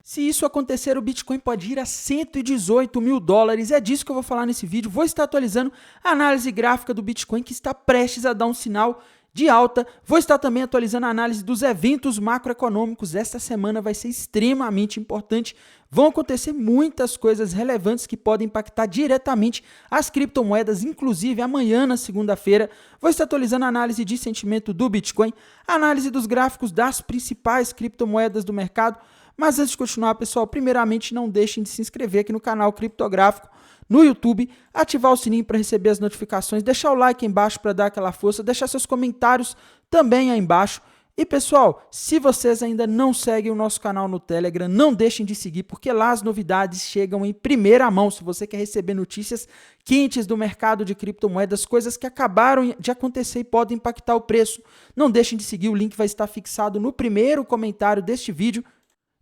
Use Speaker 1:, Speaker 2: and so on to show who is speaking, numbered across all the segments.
Speaker 1: Se isso acontecer, o Bitcoin pode ir a 118 mil dólares. É disso que eu vou falar nesse vídeo. Vou estar atualizando a análise gráfica do Bitcoin, que está prestes a dar um sinal de alta. Vou estar também atualizando a análise dos eventos macroeconômicos. Esta semana vai ser extremamente importante. Vão acontecer muitas coisas relevantes que podem impactar diretamente as criptomoedas, inclusive amanhã, na segunda-feira. Vou estar atualizando a análise de sentimento do Bitcoin, a análise dos gráficos das principais criptomoedas do mercado. Mas antes de continuar, pessoal, primeiramente não deixem de se inscrever aqui no canal Criptográfico no YouTube, ativar o sininho para receber as notificações, deixar o like aí embaixo para dar aquela força, deixar seus comentários também aí embaixo. E pessoal, se vocês ainda não seguem o nosso canal no Telegram, não deixem de seguir, porque lá as novidades chegam em primeira mão. Se você quer receber notícias quentes do mercado de criptomoedas, coisas que acabaram de acontecer e podem impactar o preço, não deixem de seguir, o link vai estar fixado no primeiro comentário deste vídeo.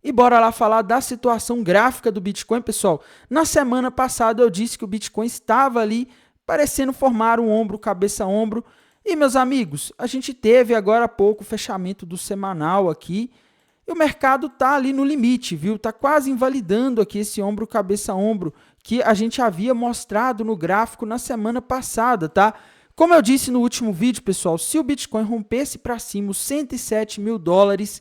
Speaker 1: E bora lá falar da situação gráfica do Bitcoin, pessoal. Na semana passada eu disse que o Bitcoin estava ali parecendo formar um ombro, cabeça-ombro. E, meus amigos, a gente teve agora há pouco o fechamento do semanal aqui. E o mercado está ali no limite, viu? Está quase invalidando aqui esse ombro, cabeça-ombro que a gente havia mostrado no gráfico na semana passada, tá? Como eu disse no último vídeo, pessoal, se o Bitcoin rompesse para cima os 107 mil dólares,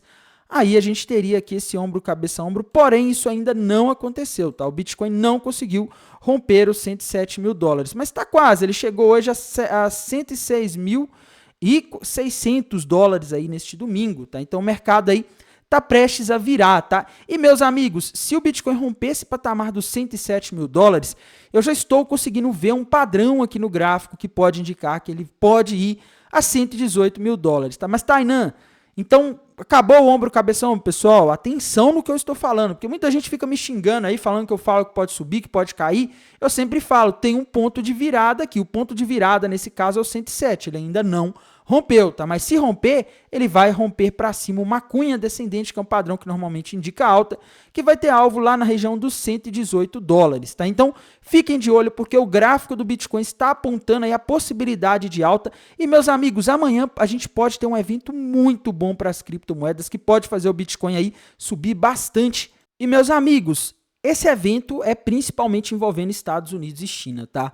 Speaker 1: aí a gente teria aqui esse ombro, cabeça-ombro, porém isso ainda não aconteceu, tá? O Bitcoin não conseguiu romper os 107 mil dólares, mas está quase, ele chegou hoje a 106.600 dólares aí neste domingo, tá? Então o mercado aí está prestes a virar, tá? E meus amigos, se o Bitcoin romper esse patamar dos 107 mil dólares, eu já estou conseguindo ver um padrão aqui no gráfico que pode indicar que ele pode ir a 118 mil dólares, tá? Mas Tainan, então, acabou o ombro, cabeção, pessoal, atenção no que eu estou falando, porque muita gente fica me xingando aí, falando que eu falo que pode subir, que pode cair. Eu sempre falo, tem um ponto de virada aqui, o ponto de virada nesse caso é o 107, ele ainda não rompeu, tá? Mas se romper, ele vai romper para cima uma cunha descendente, que é um padrão que normalmente indica alta, que vai ter alvo lá na região dos 118 dólares, tá? Então, fiquem de olho, porque o gráfico do Bitcoin está apontando aí a possibilidade de alta. E, meus amigos, amanhã a gente pode ter um evento muito bom para as criptomoedas, que pode fazer o Bitcoin aí subir bastante. E, meus amigos, esse evento é principalmente envolvendo Estados Unidos e China, tá?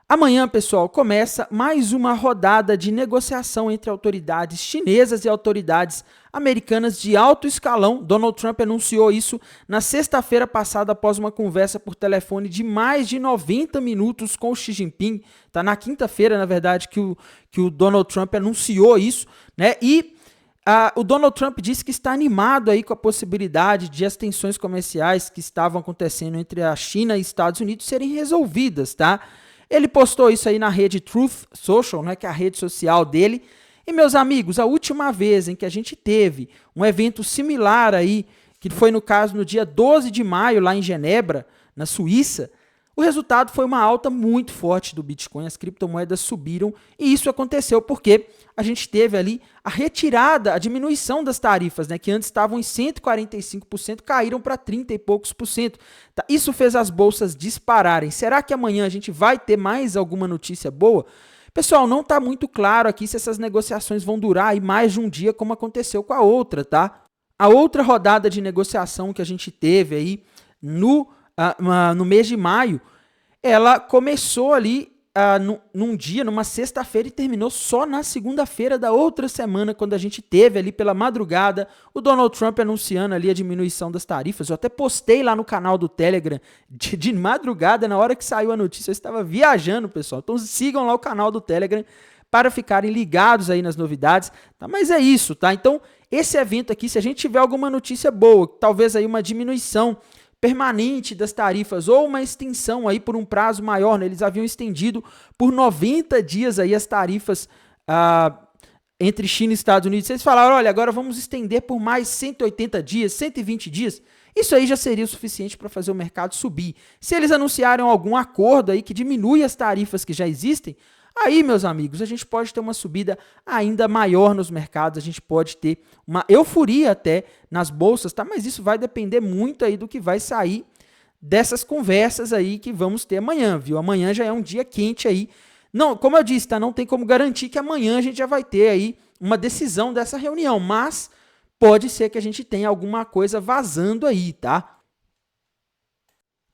Speaker 1: Amanhã, pessoal, começa mais uma rodada de negociação entre autoridades chinesas e autoridades americanas de alto escalão. Donald Trump anunciou isso na sexta-feira passada após uma conversa por telefone de mais de 90 minutos com o Xi Jinping. Tá na quinta-feira, na verdade, que o Donald Trump anunciou isso, né? E o Donald Trump disse que está animado aí com a possibilidade de as tensões comerciais que estavam acontecendo entre a China e Estados Unidos serem resolvidas, tá? Ele postou isso aí na rede Truth Social, né, que é a rede social dele. E, meus amigos, a última vez em que a gente teve um evento similar aí, que foi no caso no dia 12 de maio, lá em Genebra, na Suíça, o resultado foi uma alta muito forte do Bitcoin, as criptomoedas subiram, e isso aconteceu porque a gente teve ali a retirada, a diminuição das tarifas, né, que antes estavam em 145%, caíram para 30 e poucos por cento. Tá? Isso fez as bolsas dispararem. Será que amanhã a gente vai ter mais alguma notícia boa? Pessoal, não está muito claro aqui se essas negociações vão durar aí mais de um dia, como aconteceu com a outra, tá? A outra rodada de negociação que a gente teve aí no mês de maio, ela começou ali num dia, numa sexta-feira, e terminou só na segunda-feira da outra semana, quando a gente teve ali pela madrugada o Donald Trump anunciando ali a diminuição das tarifas. Eu até postei lá no canal do Telegram de madrugada, na hora que saiu a notícia. Eu estava viajando, pessoal. Então sigam lá o canal do Telegram para ficarem ligados aí nas novidades, tá? Mas é isso, tá? Então, esse evento aqui, se a gente tiver alguma notícia boa, talvez aí uma diminuição permanente das tarifas ou uma extensão aí por um prazo maior, né? Eles haviam estendido por 90 dias aí as tarifas entre China e Estados Unidos. Vocês falaram, olha, agora vamos estender por mais 180 dias, 120 dias. Isso aí já seria o suficiente para fazer o mercado subir. Se eles anunciarem algum acordo aí que diminui as tarifas que já existem, aí, meus amigos, a gente pode ter uma subida ainda maior nos mercados, a gente pode ter uma euforia até nas bolsas, tá? Mas isso vai depender muito aí do que vai sair dessas conversas aí que vamos ter amanhã, viu? Amanhã já é um dia quente aí. Não, como eu disse, tá? Não tem como garantir que amanhã a gente já vai ter aí uma decisão dessa reunião, mas pode ser que a gente tenha alguma coisa vazando aí, tá?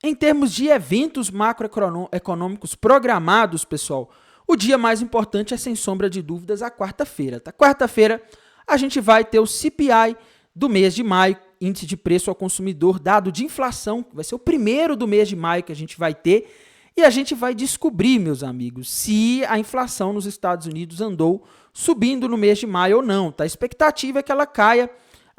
Speaker 1: Em termos de eventos macroeconômicos programados, pessoal, o dia mais importante é, sem sombra de dúvidas, a quarta-feira, tá? Quarta-feira, a gente vai ter o CPI do mês de maio, índice de preço ao consumidor, dado de inflação, que vai ser o primeiro do mês de maio que a gente vai ter, e a gente vai descobrir, meus amigos, se a inflação nos Estados Unidos andou subindo no mês de maio ou não, tá? A expectativa é que ela caia.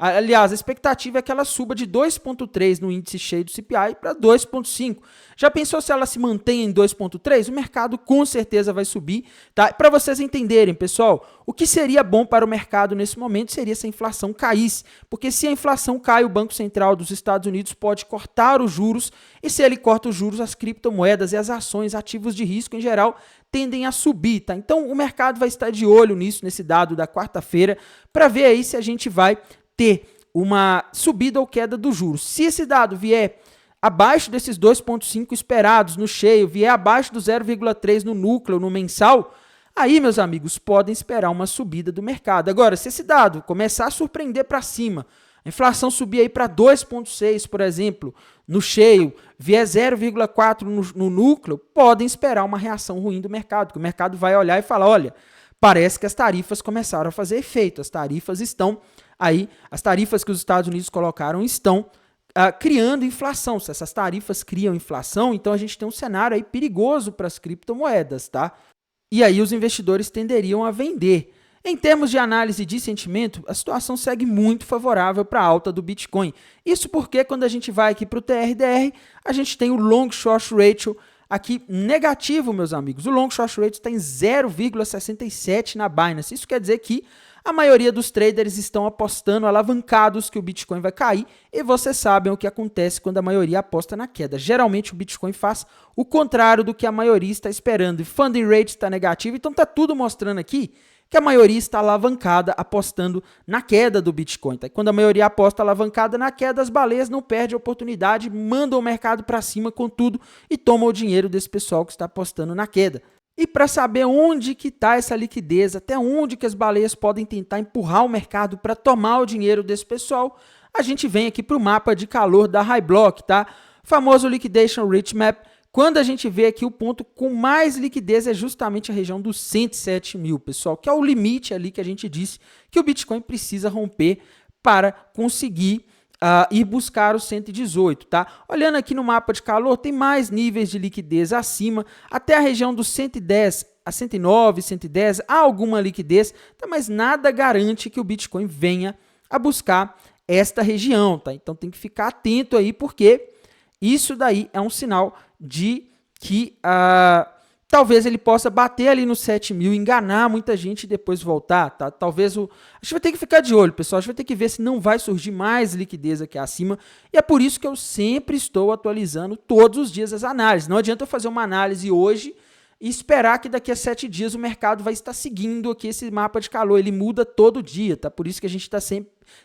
Speaker 1: Aliás, a expectativa é que ela suba de 2,3 no índice cheio do CPI para 2,5. Já pensou se ela se mantém em 2,3? O mercado com certeza vai subir, tá? Para vocês entenderem, pessoal, o que seria bom para o mercado nesse momento seria se a inflação caísse, porque se a inflação cai, o Banco Central dos Estados Unidos pode cortar os juros, e se ele corta os juros, as criptomoedas e as ações, ativos de risco em geral, tendem a subir, tá? Então, o mercado vai estar de olho nisso, nesse dado da quarta-feira, para ver aí se a gente vai ter uma subida ou queda dos juros. Se esse dado vier abaixo desses 2,5 esperados no cheio, vier abaixo do 0,3 no núcleo, no mensal, aí, meus amigos, podem esperar uma subida do mercado. Agora, se esse dado começar a surpreender para cima, a inflação subir aí para 2,6, por exemplo, no cheio, vier 0,4 no núcleo, podem esperar uma reação ruim do mercado, porque o mercado vai olhar e falar, olha, parece que as tarifas começaram a fazer efeito, as tarifas estão aí, as tarifas que os Estados Unidos colocaram estão criando inflação. Se essas tarifas criam inflação, então a gente tem um cenário aí perigoso para as criptomoedas, tá? E aí os investidores tenderiam a vender. Em termos de análise de sentimento, a situação segue muito favorável para a alta do Bitcoin. Isso porque quando a gente vai aqui para o TRDR, a gente tem o Long Short Ratio aqui negativo, meus amigos. O Long Short Ratio está em 0,67 na Binance. Isso quer dizer que a maioria dos traders estão apostando alavancados que o Bitcoin vai cair, e vocês sabem o que acontece quando a maioria aposta na queda. Geralmente o Bitcoin faz o contrário do que a maioria está esperando. E funding rate está negativo, então está tudo mostrando aqui que a maioria está alavancada apostando na queda do Bitcoin. Tá? Quando a maioria aposta alavancada na queda, as baleias não perdem a oportunidade, mandam o mercado para cima com tudo e tomam o dinheiro desse pessoal que está apostando na queda. E para saber onde que está essa liquidez, até onde que as baleias podem tentar empurrar o mercado para tomar o dinheiro desse pessoal, a gente vem aqui para o mapa de calor da HighBlock, tá? Famoso Liquidation Rich Map. Quando a gente vê aqui o ponto com mais liquidez é justamente a região dos 107 mil, pessoal, que é o limite ali que a gente disse que o Bitcoin precisa romper para conseguir ir buscar os 118, tá? Olhando aqui no mapa de calor, tem mais níveis de liquidez acima, até a região dos 110 a 109, 110, há alguma liquidez, tá? Mas nada garante que o Bitcoin venha a buscar esta região, tá? Então tem que ficar atento aí, porque isso daí é um sinal de que talvez ele possa bater ali no 7 mil, enganar muita gente e depois voltar, tá? Talvez a gente vai ter que ficar de olho, pessoal. A gente vai ter que ver se não vai surgir mais liquidez aqui acima. E é por isso que eu sempre estou atualizando todos os dias as análises. Não adianta eu fazer uma análise hoje e esperar que daqui a 7 dias o mercado vai estar seguindo aqui esse mapa de calor. Ele muda todo dia, tá? Por isso que a gente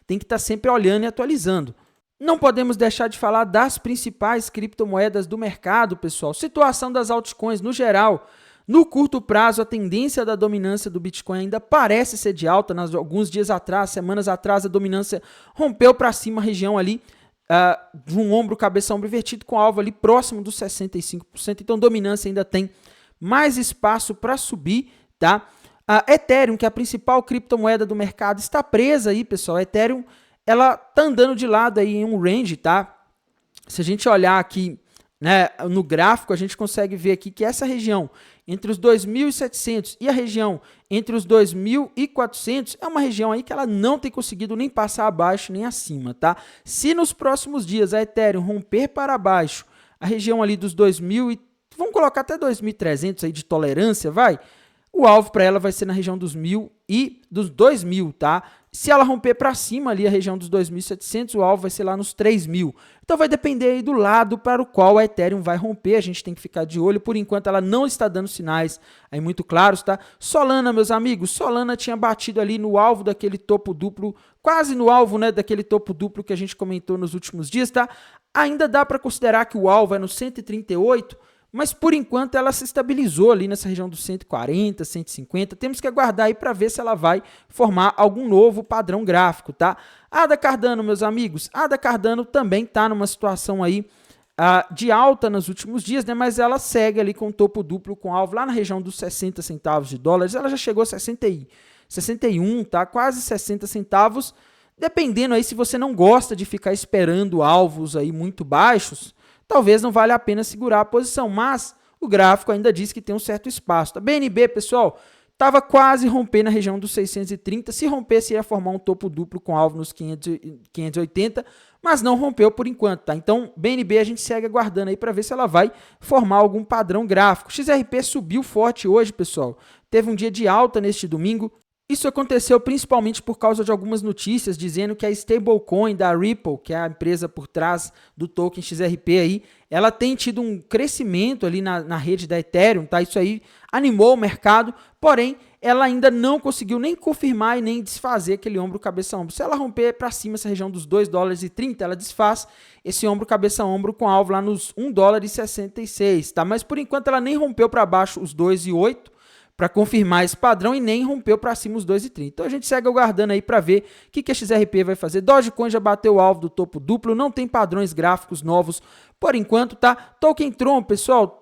Speaker 1: tem que estar sempre olhando e atualizando. Não podemos deixar de falar das principais criptomoedas do mercado, pessoal. Situação das altcoins no geral. No curto prazo, a tendência da dominância do Bitcoin ainda parece ser de alta. Alguns dias atrás, semanas atrás, a dominância rompeu para cima a região ali de um ombro, cabeça, ombro invertido, com alvo ali próximo dos 65%. Então, dominância ainda tem mais espaço para subir, tá? A Ethereum, que é a principal criptomoeda do mercado, está presa aí, pessoal. A Ethereum, ela tá andando de lado aí em um range, tá? Se a gente olhar aqui, né, no gráfico, a gente consegue ver aqui que essa região entre os 2.700 e a região entre os 2.400 é uma região aí que ela não tem conseguido nem passar abaixo nem acima, tá? Se nos próximos dias a Ethereum romper para baixo a região ali dos 2.000 e vamos colocar até 2.300 aí de tolerância, vai? O alvo para ela vai ser na região dos 1.000 e dos 2.000, tá? Se ela romper para cima ali a região dos 2.700, o alvo vai ser lá nos 3.000. Então vai depender aí do lado para o qual a Ethereum vai romper. A gente tem que ficar de olho. Por enquanto ela não está dando sinais aí muito claros, tá? Solana, meus amigos, Solana tinha batido ali no alvo daquele topo duplo, quase no alvo, né, daquele topo duplo que a gente comentou nos últimos dias, tá? Ainda dá para considerar que o alvo é no 138, mas por enquanto ela se estabilizou ali nessa região dos 140, 150, temos que aguardar aí para ver se ela vai formar algum novo padrão gráfico, tá? A ADA Cardano, meus amigos, a ADA Cardano também está numa situação aí de alta nos últimos dias, né, mas ela segue ali com topo duplo, com alvo lá na região dos 60 centavos de dólares, ela já chegou a 61, tá? Quase 60 centavos, dependendo aí se você não gosta de ficar esperando alvos aí muito baixos, talvez não valha a pena segurar a posição, mas o gráfico ainda diz que tem um certo espaço, tá? BNB, pessoal, estava quase rompendo na região dos 630, se rompesse ia formar um topo duplo com alvo nos 580, mas não rompeu por enquanto, tá? Então, BNB a gente segue aguardando aí para ver se ela vai formar algum padrão gráfico. XRP subiu forte hoje, pessoal, teve um dia de alta neste domingo. Isso aconteceu principalmente por causa de algumas notícias dizendo que a stablecoin da Ripple, que é a empresa por trás do token XRP aí, ela tem tido um crescimento ali na rede da Ethereum, tá? Isso aí animou o mercado, porém, ela ainda não conseguiu nem confirmar e nem desfazer aquele ombro cabeça-ombro. Se ela romper para cima essa região dos 2 dólares e 30, ela desfaz esse ombro cabeça-ombro com alvo lá nos 1 dólar e 66, tá? Mas por enquanto ela nem rompeu para baixo os 2,8 para confirmar esse padrão e nem rompeu para cima os 2,30. Então a gente segue aguardando aí para ver o que a XRP vai fazer. Dogecoin já bateu o alvo do topo duplo, não tem padrões gráficos novos por enquanto, tá? Token Tron, pessoal,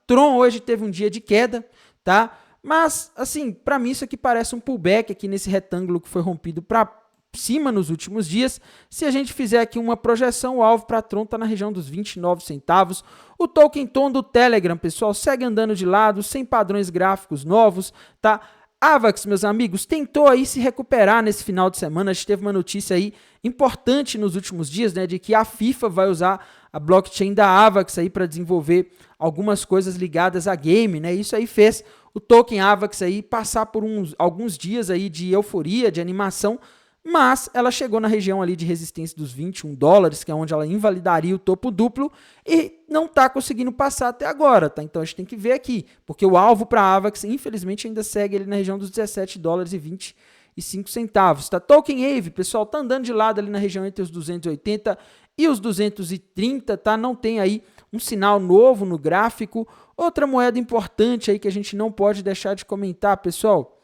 Speaker 1: Tron hoje teve um dia de queda, tá? Mas, assim, para mim isso aqui parece um pullback aqui nesse retângulo que foi rompido para cima nos últimos dias. Se a gente fizer aqui uma projeção, o alvo para Tron está na região dos 29 centavos. O token Tom do Telegram, pessoal, segue andando de lado, sem padrões gráficos novos, tá? Avax, meus amigos, tentou aí se recuperar nesse final de semana. A gente teve uma notícia aí importante nos últimos dias, né, de que a FIFA vai usar a blockchain da Avax aí para desenvolver algumas coisas ligadas a game, né? Isso aí fez o token Avax aí passar por alguns dias aí de euforia, de animação, mas ela chegou na região ali de resistência dos 21 dólares, que é onde ela invalidaria o topo duplo, e não está conseguindo passar até agora, tá? Então a gente tem que ver aqui, porque o alvo para a Avax, infelizmente, ainda segue ali na região dos 17 dólares e 25 centavos, tá? Token Ave, pessoal, tá andando de lado ali na região entre os 280 e os 230, tá? Não tem aí um sinal novo no gráfico. Outra moeda importante aí que a gente não pode deixar de comentar, pessoal,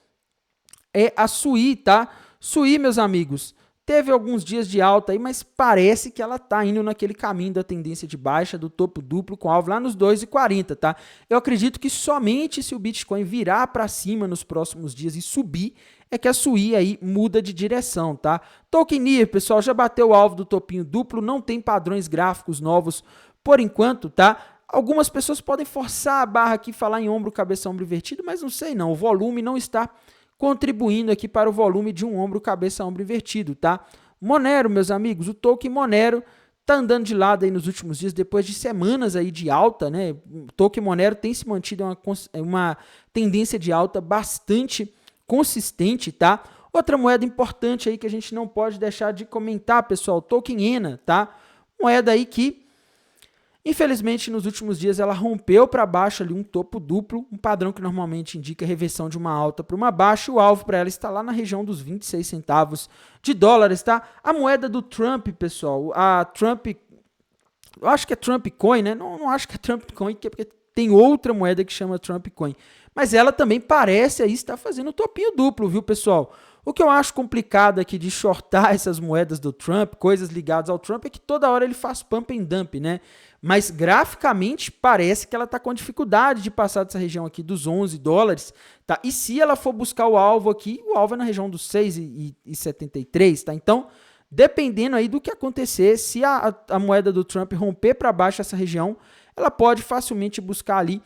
Speaker 1: é a Sui, tá? Sui, meus amigos, teve alguns dias de alta aí, mas parece que ela tá indo naquele caminho da tendência de baixa do topo duplo com alvo lá nos 2,40, tá? Eu acredito que somente se o Bitcoin virar para cima nos próximos dias e subir, é que a Sui aí muda de direção, tá? Token NIR, pessoal, já bateu o alvo do topinho duplo, não tem padrões gráficos novos por enquanto, tá? Algumas pessoas podem forçar a barra aqui e falar em ombro, cabeça, ombro invertido, mas não sei não, o volume não está contribuindo aqui para o volume de um ombro, cabeça, ombro invertido, tá? Monero, meus amigos, o token Monero tá andando de lado aí nos últimos dias, depois de semanas aí de alta, né? O token Monero tem se mantido uma tendência de alta bastante consistente, tá? Outra moeda importante aí que a gente não pode deixar de comentar, pessoal, token ENA, tá? Moeda aí que infelizmente, nos últimos dias, ela rompeu para baixo ali um topo duplo, um padrão que normalmente indica reversão de uma alta para uma baixa. O alvo para ela está lá na região dos 26 centavos de dólares, tá? A moeda do Trump, pessoal, a Trump, eu acho que é Trump Coin, né? Não acho que é Trump Coin, porque tem outra moeda que chama Trump Coin. Mas ela também parece aí estar fazendo topinho duplo, viu, pessoal? O que eu acho complicado aqui de shortar essas moedas do Trump, coisas ligadas ao Trump, é que toda hora ele faz pump and dump, né? Mas graficamente parece que ela está com dificuldade de passar dessa região aqui dos 11 dólares, tá? E se ela for buscar o alvo aqui, o alvo é na região dos 6,73, tá? Então, dependendo aí do que acontecer, se a moeda do Trump romper para baixo essa região, ela pode facilmente buscar ali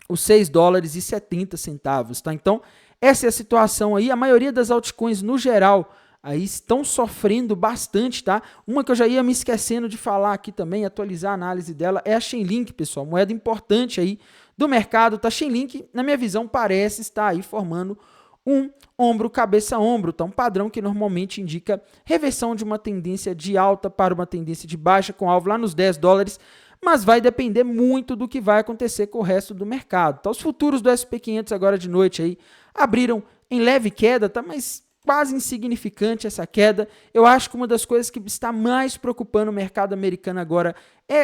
Speaker 1: os 6 dólares e 70 centavos, tá? Então, essa é a situação aí. A maioria das altcoins, no geral, aí estão sofrendo bastante, tá? Uma que eu já ia me esquecendo de falar aqui também, atualizar a análise dela, é a Chainlink, pessoal. Moeda importante aí do mercado, tá? Chainlink, na minha visão, parece estar aí formando um ombro, cabeça, ombro, tá? Um padrão que normalmente indica reversão de uma tendência de alta para uma tendência de baixa, com alvo lá nos 10 dólares, mas vai depender muito do que vai acontecer com o resto do mercado, tá? Os futuros do SP500 agora de noite aí abriram em leve queda, tá? Mas quase insignificante essa queda. Eu acho que uma das coisas que está mais preocupando o mercado americano agora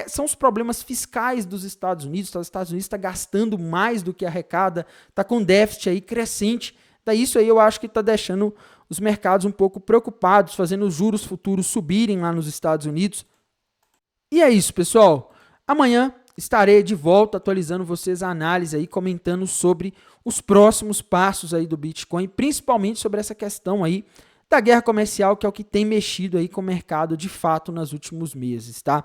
Speaker 1: são os problemas fiscais dos Estados Unidos. Os Estados Unidos está gastando mais do que arrecada, está com déficit aí crescente. Daí isso aí eu acho que está deixando os mercados um pouco preocupados, fazendo os juros futuros subirem lá nos Estados Unidos. E é isso, pessoal. Amanhã estarei de volta atualizando vocês a análise aí, comentando sobre os próximos passos aí do Bitcoin, principalmente sobre essa questão aí da guerra comercial, que é o que tem mexido aí com o mercado de fato nos últimos meses, tá?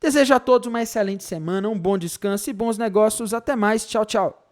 Speaker 1: Desejo a todos uma excelente semana, um bom descanso e bons negócios. Até mais. Tchau, tchau.